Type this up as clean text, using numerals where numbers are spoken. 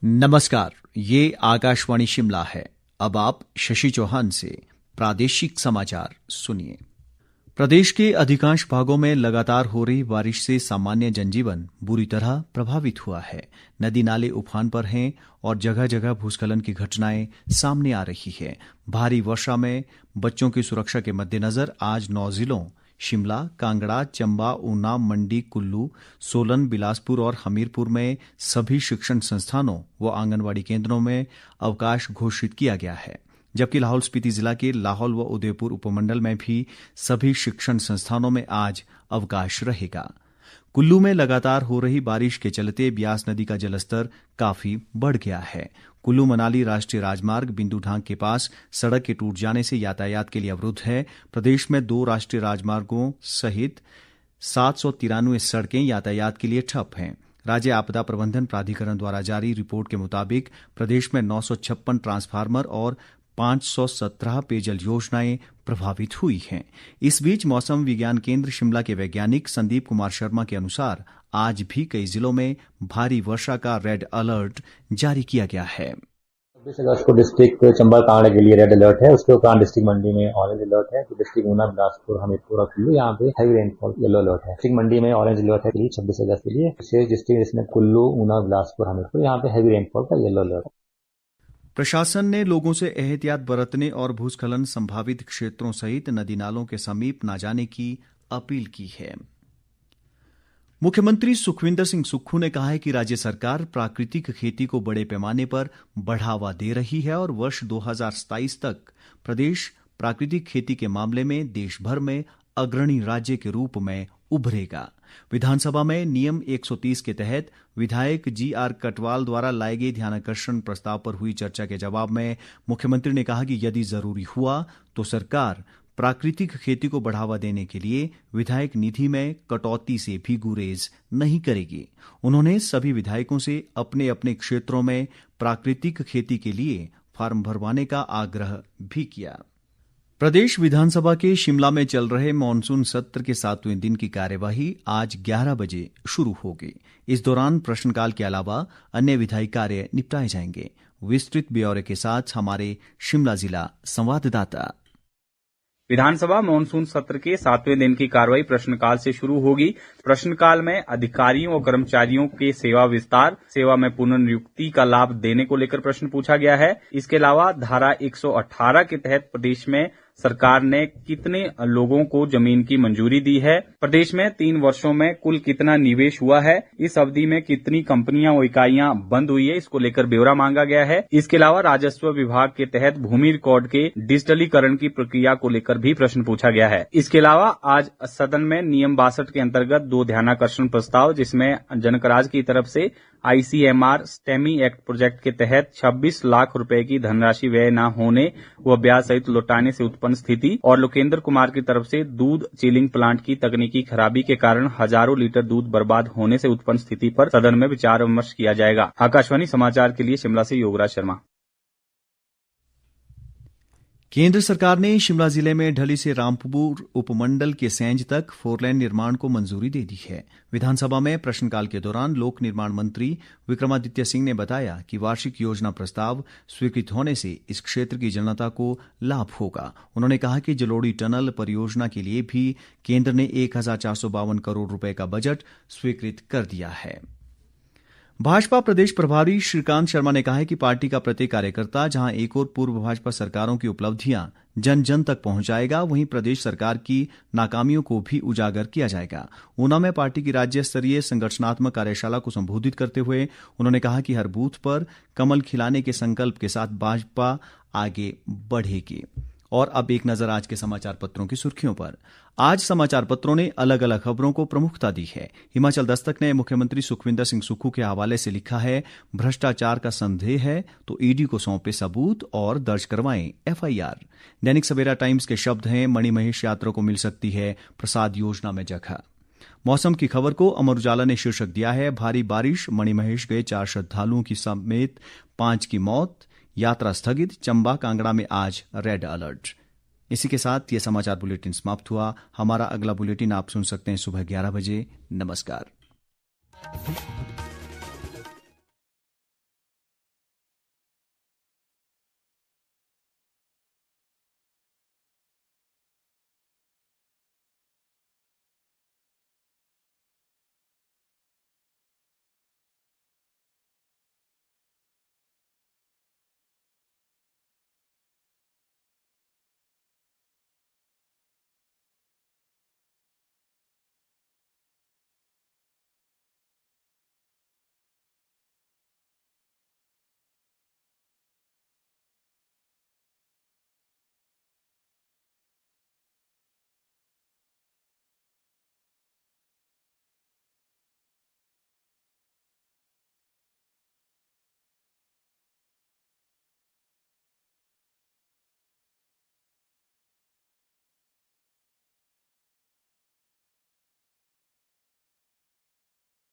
नमस्कार, ये आकाशवाणी शिमला है। अब आप शशि चौहान से प्रादेशिक समाचार सुनिए। प्रदेश के अधिकांश भागों में लगातार हो रही बारिश से सामान्य जनजीवन बुरी तरह प्रभावित हुआ है। नदी नाले उफान पर हैं और जगह जगह भूस्खलन की घटनाएं सामने आ रही है। भारी वर्षा में बच्चों की सुरक्षा के मद्देनजर आज 9 जिलों शिमला, कांगड़ा, चंबा, ऊना, मंडी, कुल्लू, सोलन, बिलासपुर और हमीरपुर में सभी शिक्षण संस्थानों व आंगनबाड़ी केंद्रों में अवकाश घोषित किया गया है। जबकि लाहौल स्पीति जिला के लाहौल व उदयपुर उपमंडल में भी सभी शिक्षण संस्थानों में आज अवकाश रहेगा। कुल्लू में लगातार हो रही बारिश के चलते ब्यास नदी का जलस्तर काफी बढ़ गया है। कुल्लू मनाली राष्ट्रीय राजमार्ग बिंदु ढांग के पास सड़क के टूट जाने से यातायात के लिए अवरुद्ध है। प्रदेश में 2 राष्ट्रीय राजमार्गों सहित 793 सड़कें यातायात के लिए ठप हैं। राज्य आपदा प्रबंधन प्राधिकरण द्वारा जारी रिपोर्ट के मुताबिक प्रदेश में 956 ट्रांसफार्मर और 517 पेयजल योजनाएं प्रभावित हुई हैं। इस बीच मौसम विज्ञान केंद्र शिमला के वैज्ञानिक संदीप कुमार शर्मा के अनुसार आज भी कई जिलों में भारी वर्षा का रेड अलर्ट जारी किया गया है। 26 अगस्त को डिस्ट्रिक्ट चंबा कांगड़ा के लिए रेड अलर्ट है। उसके उपरांत डिस्ट्रिक्ट मंडी में ऑरेंज अलर्ट है। तो डिस्ट्रिक्ट ऊना, बिलासपुर, हमीरपुर और कुल्लू यहाँ पे हैवी रेनफॉल येलो अलर्ट है। डिस्ट्रिक्ट मंडी में ऑरेंज अलर्ट है 26 अगस्त के लिए। शेष डिस्ट्रिक्ट जिसमें कुल्लू, ऊना, बिलासपुर, हमीरपुर यहाँ पे हैवी रेनफॉल का येलो अलर्ट है। प्रशासन ने लोगों से एहतियात बरतने और भूस्खलन संभावित क्षेत्रों सहित नदी नालों के समीप न जाने की अपील की है। मुख्यमंत्री सुखविंदर सिंह सुक्खू ने कहा है कि राज्य सरकार प्राकृतिक खेती को बड़े पैमाने पर बढ़ावा दे रही है और वर्ष 2027 तक प्रदेश प्राकृतिक खेती के मामले में देश भर में अग्रणी राज्य के रूप में उभरेगा। विधानसभा में नियम 130 के तहत विधायक GR कटवाल द्वारा लाए गए ध्यानाकर्षण प्रस्ताव पर हुई चर्चा के जवाब में मुख्यमंत्री ने कहा कि यदि जरूरी हुआ तो सरकार प्राकृतिक खेती को बढ़ावा देने के लिए विधायक निधि में कटौती से भी गुरेज नहीं करेगी। उन्होंने सभी विधायकों से अपने अपने क्षेत्रों में प्राकृतिक खेती के लिए फार्म भरवाने का आग्रह भी किया। प्रदेश विधानसभा के शिमला में चल रहे मॉनसून सत्र के 7वें दिन की कार्यवाही आज 11 बजे शुरू होगी। इस दौरान प्रश्नकाल के अलावा अन्य विधायी कार्य निपटाए जाएंगे। विस्तृत ब्यौरे के साथ हमारे शिमला जिला संवाददाता। विधानसभा मॉनसून सत्र के 7वें दिन की कार्रवाई प्रश्नकाल से शुरू होगी। प्रश्नकाल में अधिकारियों और कर्मचारियों के सेवा विस्तार, सेवा में पुनर्नियुक्ति का लाभ देने को लेकर प्रश्न पूछा गया है। इसके अलावा धारा 118 के तहत प्रदेश में सरकार ने कितने लोगों को जमीन की मंजूरी दी है, प्रदेश में 3 वर्षों में कुल कितना निवेश हुआ है, इस अवधि में कितनी कंपनियां और इकाइयां बंद हुई है, इसको लेकर ब्यौरा मांगा गया है। इसके अलावा राजस्व विभाग के तहत भूमि रिकॉर्ड के डिजिटलीकरण की प्रक्रिया को लेकर भी प्रश्न पूछा गया है। इसके अलावा आज सदन में नियम 62 के अंतर्गत 2 ध्यानाकर्षण प्रस्ताव, जिसमें जनकराज की तरफ से ICMR STEMI एक्ट प्रोजेक्ट के तहत 26 लाख रुपए की धनराशि व्यय न होने व ब्याज सहित लौटाने से उत्पन्न स्थिति, और लोकेंद्र कुमार की तरफ से दूध चिलिंग प्लांट की तकनीकी खराबी के कारण हजारों लीटर दूध बर्बाद होने से उत्पन्न स्थिति पर सदन में विचार विमर्श किया जाएगा। आकाशवाणी समाचार के लिए शिमला से योगराज शर्मा। केंद्र सरकार ने शिमला जिले में ढली से रामपुर उपमंडल के सैंज तक 4 लेन निर्माण को मंजूरी दे दी है। विधानसभा में प्रश्नकाल के दौरान लोक निर्माण मंत्री विक्रमादित्य सिंह ने बताया कि वार्षिक योजना प्रस्ताव स्वीकृत होने से इस क्षेत्र की जनता को लाभ होगा। उन्होंने कहा कि जलोड़ी टनल परियोजना के लिए भी केंद्र ने 1452 करोड़ रुपए का बजट स्वीकृत कर दिया है। भाजपा प्रदेश प्रभारी श्रीकांत शर्मा ने कहा है कि पार्टी का प्रत्येक कार्यकर्ता जहां एक और पूर्व भाजपा सरकारों की उपलब्धियां जन जन तक पहुंचाएगा, वहीं प्रदेश सरकार की नाकामियों को भी उजागर किया जाएगा। ऊना में पार्टी की राज्य स्तरीय संगठनात्मक कार्यशाला को संबोधित करते हुए उन्होंने कहा कि हर बूथ पर कमल खिलाने के संकल्प के साथ भाजपा आगे बढ़ेगी। और अब एक नजर आज के समाचार पत्रों की सुर्खियों पर। आज समाचार पत्रों ने अलग अलग खबरों को प्रमुखता दी है। हिमाचल दस्तक ने मुख्यमंत्री सुखविंदर सिंह सुक्खू के हवाले से लिखा है, भ्रष्टाचार का संदेह है तो ईडी को सौंपे सबूत और दर्ज करवाएं FIR। दैनिक सवेरा टाइम्स के शब्द हैं, मणिमहेश यात्रा को मिल सकती है प्रसाद योजना में जगह। मौसम की खबर को अमर उजाला ने शीर्षक दिया है, भारी बारिश, मणिमहेश गए 4 श्रद्धालुओं की समेत 5 की मौत, यात्रा स्थगित, चंबा कांगड़ा में आज रेड अलर्ट। इसी के साथ ये समाचार बुलेटिन समाप्त हुआ। हमारा अगला बुलेटिन आप सुन सकते हैं सुबह 11 बजे। नमस्कार।